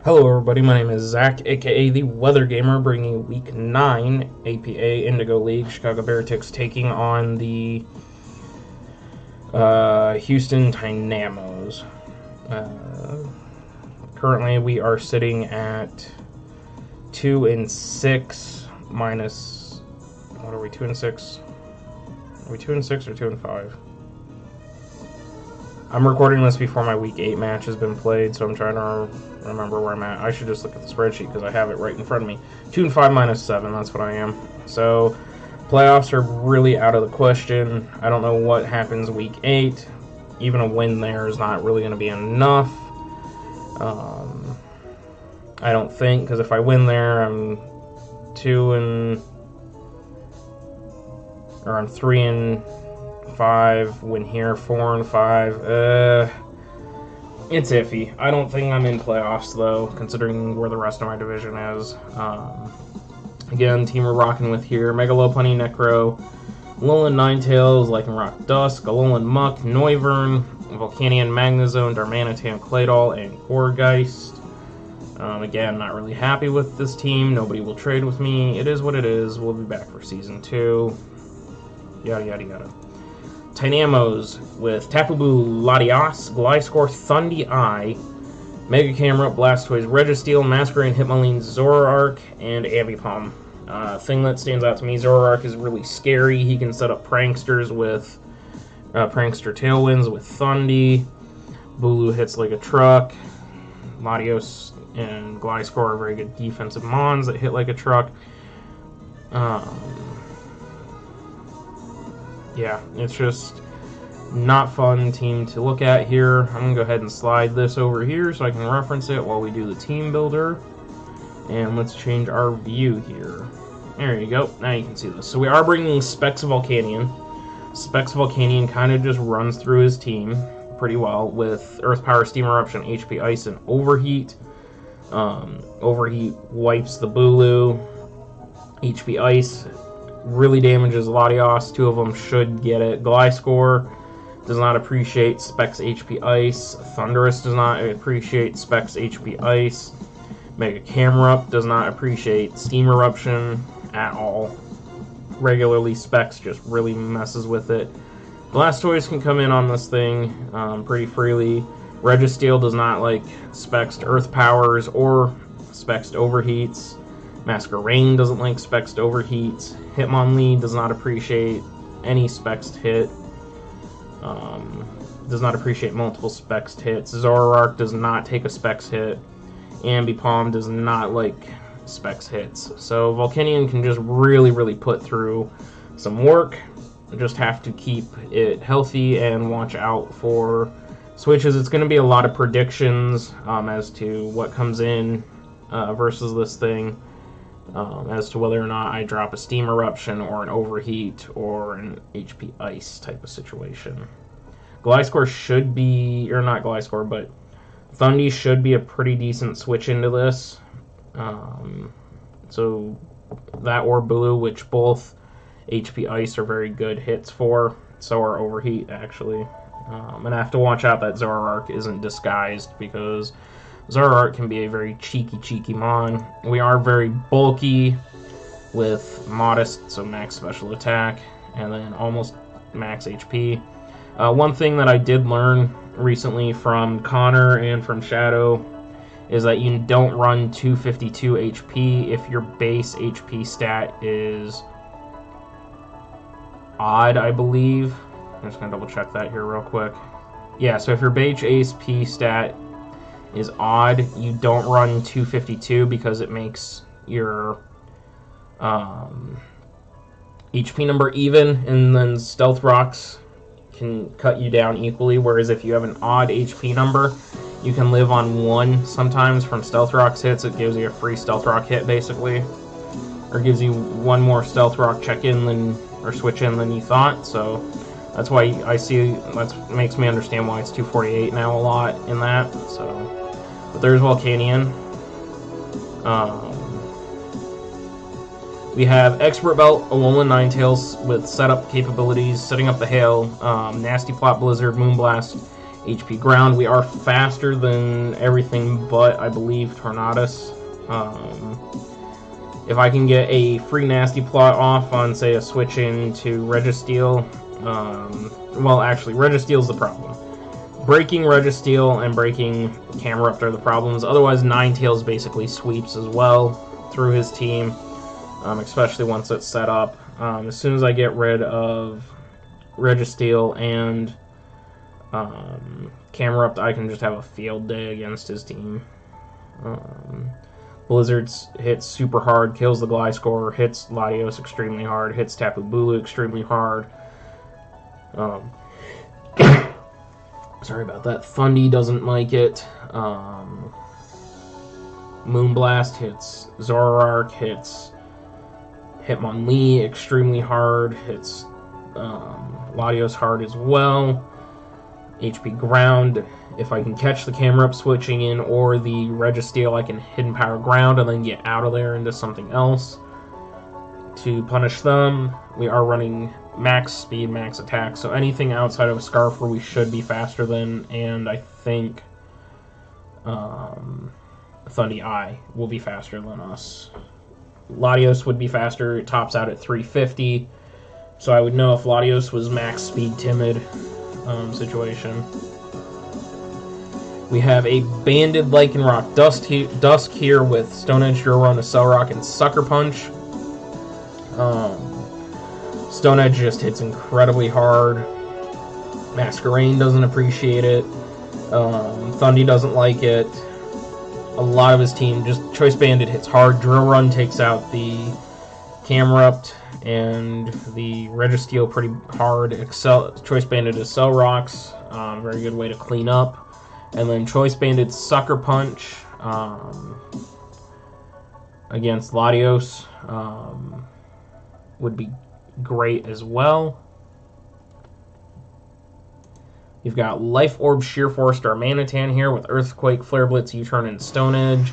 Hello everybody, my name is Zach, aka the Weather Gamer, bringing you Week 9 APA Indigo League. Chicago Beartics taking on the Houston Tynamos. Currently we are sitting at 2-6 minus... What are we, 2-6? Are we 2-6 or 2-5? I'm recording this before my Week 8 match has been played, so I'm trying to remember where I'm at. I should just look at the spreadsheet because I have it right in front of me. 2-5 minus 7, that's what I am. So, playoffs are really out of the question. I don't know what happens Week 8. Even a win there is not really going to be enough. I don't think, because if I win there, I'm 3-5, win here, 4-5. It's iffy. I don't think I'm in playoffs though, considering where the rest of my division is. Again, team we're rocking with here: Megalopunny, Necro, Alolan Ninetales, Lycanroc Dusk, Alolan Muck, Noivern, Volcanion, Magnezone, Darmanitan, Claydol, and Gourgeist. Again, not really happy with this team. Nobody will trade with me. It is what it is. We'll be back for Season 2. Yada, yada, yada. Tynamos with Tapu Bulu, Latias, Gliscor, Thundee, Mega Camera, Blastoise, Registeel, Masquerain, Hitmonlee, Zoroark, and Ambipom. Thing that stands out to me, Zoroark is really scary. He can set up pranksters with prankster tailwinds with Thundee. Bulu hits like a truck. Latios and Gliscor are very good defensive mons that hit like a truck. Yeah, it's just not fun team to look at here. I'm going to go ahead and slide this over here so I can reference it while we do the team builder. And let's change our view here. There you go. Now you can see this. So we are bringing Specs Volcanion. Specs Volcanion kind of just runs through his team pretty well with Earth Power, Steam Eruption, HP Ice, and Overheat. Overheat wipes the Bulu. HP Ice really damages Latios. Two of them should get it. Gliscor does not appreciate Specs HP Ice. Thundurus does not appreciate Specs HP Ice. Mega Camerupt does not appreciate Steam Eruption at all. Regularly, Specs just really messes with it. Blastoise can come in on this thing pretty freely. Registeel does not like Specs to Earth Powers or Specs to Overheats. Masquerain doesn't like Specs to Overheats. Hitmonlee does not appreciate any Specs hit. Does not appreciate multiple Specs hits. Zoroark does not take a Specs hit. Ambipom does not like Specs hits. So Volcanion can just really put through some work. Just have to keep it healthy and watch out for switches. It's going to be a lot of predictions as to what comes in versus this thing. As to whether or not I drop a Steam Eruption or an Overheat or an HP Ice type of situation. Gliscor should be, or not Gliscor, but Thundee should be a pretty decent switch into this. So that or Bulu, which both HP Ice are very good hits for. So are Overheat, actually. And I have to watch out that Zoroark isn't disguised, because Zoroark can be a very cheeky mon. We are very bulky with modest, so max special attack, and then almost max HP. One thing that I did learn recently from Connor and from Shadow is that you don't run 252 HP if your base HP stat is odd, I believe. I'm just going to double check that here real quick. Yeah, so if your base HP stat is odd, you don't run 252 because it makes your HP number even, and then Stealth Rocks can cut you down equally, whereas if you have an odd HP number, you can live on 1 sometimes from Stealth Rocks hits. It gives you a free Stealth Rock hit, basically, or gives you 1 more Stealth Rock check-in than, or switch-in than you thought, so that's why I see, that makes me understand why it's 248 now a lot in that, so. But there's Volcanion. We have Expert Belt, Alolan Ninetales with setup capabilities, setting up the Hail, Nasty Plot, Blizzard, Moonblast, HP ground. We are faster than everything but, I believe, Tornadus. If I can get a free Nasty Plot off on, say, a switch into Registeel, well, actually, Registeel's the problem. Breaking Registeel and breaking Camerupt are the problems. Otherwise, Ninetales basically sweeps as well through his team, especially once it's set up. As soon as I get rid of Registeel and Camerupt, I can just have a field day against his team. Blizzard's hits super hard, kills the Gliscor, hits Latios extremely hard, hits Tapu Bulu extremely hard. Sorry about that. Thundy doesn't like it. Moonblast hits Zoroark, hits Hitmonlee extremely hard, hits Latios hard as well. HP ground. If I can catch the Camerupt switching in or the Registeel, I can Hidden Power ground and then get out of there into something else to punish them. We are running max speed, max attack, so anything outside of a Scarfer we should be faster than, and I think Thundy Eye will be faster than us. Latios would be faster, it tops out at 350, so I would know if Latios was max speed timid situation. We have a banded Lycanroc Dusk here with Stone Edge, Drill Run, Accelerock, and Sucker Punch. Stone Edge just hits incredibly hard. Masquerain doesn't appreciate it. Thundy doesn't like it. A lot of his team, just Choice Banded hits hard. Drill Run takes out the Camerupt and the Registeel pretty hard. Choice Banded Accelerox, very good way to clean up. And then Choice Banded Sucker Punch against Latios would be great as well. You've got Life Orb, Sheer Force, Darmanitan here with Earthquake, Flare Blitz, U-Turn, and Stone Edge.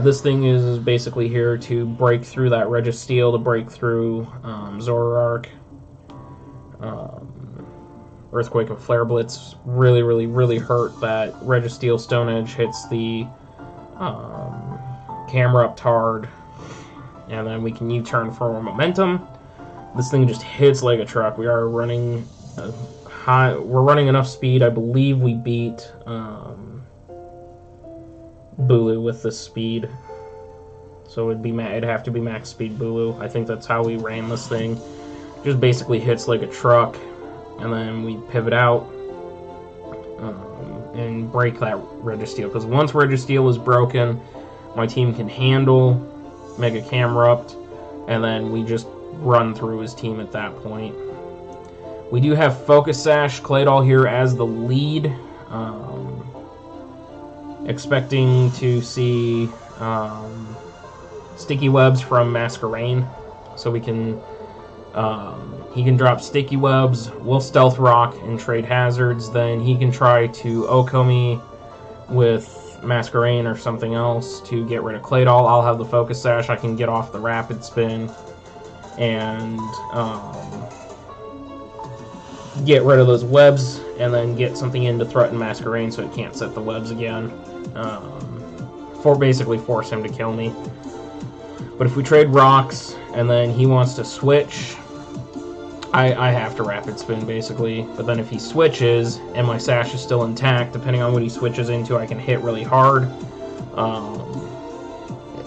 This thing is basically here to break through that Registeel, to break through Zoroark. Earthquake and Flare Blitz really hurt that Registeel. Stone Edge hits the Camerupt hard, and then we can U-turn for more momentum. This thing just hits like a truck. We are running we're running enough speed. I believe we beat Bulu with this speed, so it'd have to be max speed Bulu. I think that's how we ran this thing. Just basically hits like a truck. And then we pivot out and break that Registeel. Because once Registeel is broken, my team can handle Mega Camerupt, and then we just run through his team at that point. We do have Focus Sash Claydol here as the lead. Expecting to see Sticky Webs from Masquerain, so we can... he can drop Sticky Webs, we'll Stealth Rock and trade hazards, then he can try to Oko me with Masquerain or something else to get rid of Claydol. I'll have the Focus Sash, I can get off the Rapid Spin and get rid of those webs, and then get something in to threaten Masquerain so it can't set the webs again. Basically force him to kill me. But if we trade rocks, and then he wants to switch, I have to Rapid Spin, basically. But then if he switches, and my Sash is still intact, depending on what he switches into, I can hit really hard.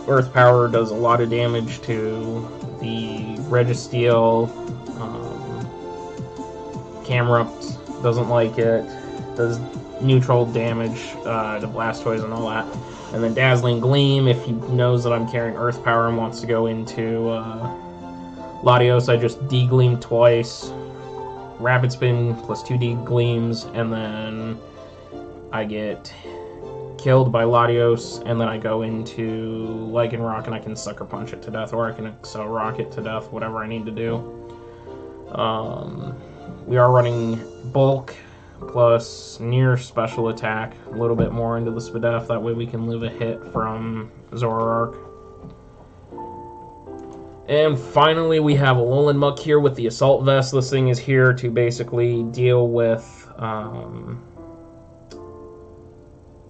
Earth Power does a lot of damage to the Registeel. Camerupt doesn't like it. Does neutral damage to Blastoise and all that. And then Dazzling Gleam, if he knows that I'm carrying Earth Power and wants to go into Latios, I just D-Gleam twice, Rapid Spin plus 2 D-Gleams, and then I get killed by Latios, and then I go into Lycanroc and I can Sucker Punch it to death, or I can Accelerock it to death, whatever I need to do. We are running Bulk plus near special attack, a little bit more into the Spadef, that way we can live a hit from Zoroark. And finally we have Alolan Muck here with the Assault Vest. This thing is here to basically deal with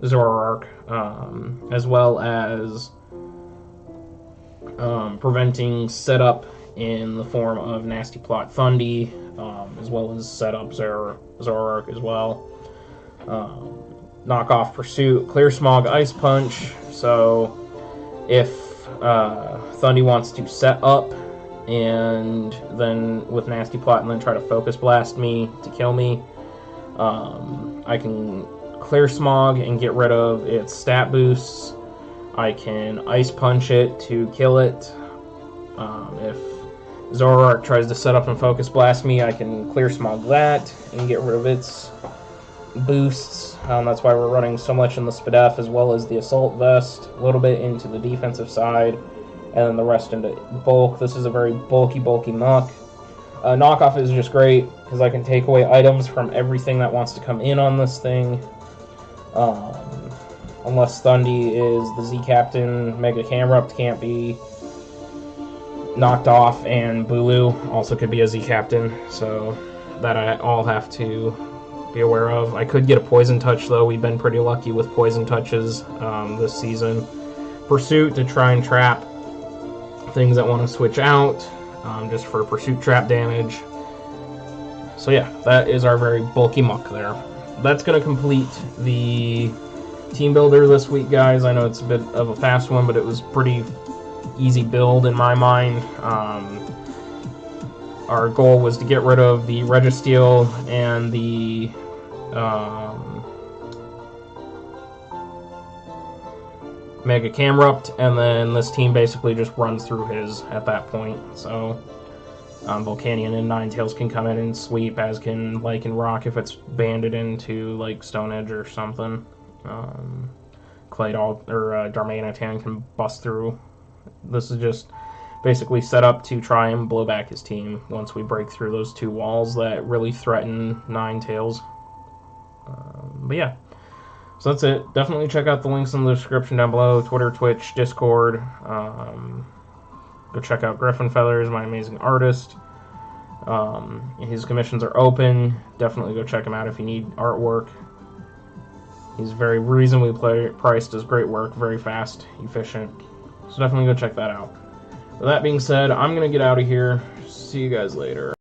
Zoroark, as well as preventing setup in the form of Nasty Plot Thundy, as well as setup Zoroark as well. Knock off Pursuit, Clear Smog, Ice Punch. So if Thundy wants to set up and then with Nasty Plot and then try to Focus Blast me to kill me, I can Clear Smog and get rid of its stat boosts. I can Ice Punch it to kill it. If Zoroark tries to set up and Focus Blast me, I can Clear Smog that and get rid of its boosts. That's why we're running so much in the Spadef as well as the Assault Vest, a little bit into the defensive side, and then the rest into bulk. This is a very bulky muck. Knockoff is just great because I can take away items from everything that wants to come in on this thing. Unless Thundy is the Z-Captain, Mega Camerupt can't be knocked off, and Bulu also could be a Z-Captain, so that I all have to be aware of. I could get a Poison Touch, though. We've been pretty lucky with Poison Touches this season. Pursuit to try and trap things that want to switch out, just for Pursuit trap damage. So yeah, that is our very bulky muck there. That's going to complete the team builder this week, guys. I know it's a bit of a fast one, but it was pretty easy build in my mind. Our goal was to get rid of the Registeel and the Mega Camerupt, and then this team basically just runs through his at that point. So Volcanion and Ninetales can come in and sweep, as can Lycanroc if it's banded into like Stone Edge or something. Claydol or Darmanitan can bust through. This is just basically set up to try and blow back his team once we break through those two walls that really threaten Ninetales. But yeah, so that's it. Definitely check out the links in the description down below. Twitter, Twitch, Discord. Go check out Griffin Feathers, my amazing artist. His commissions are open. Definitely go check him out if you need artwork. He's very reasonably priced, does great work, very fast, efficient. So definitely go check that out. With that being said, I'm going to get out of here. See you guys later.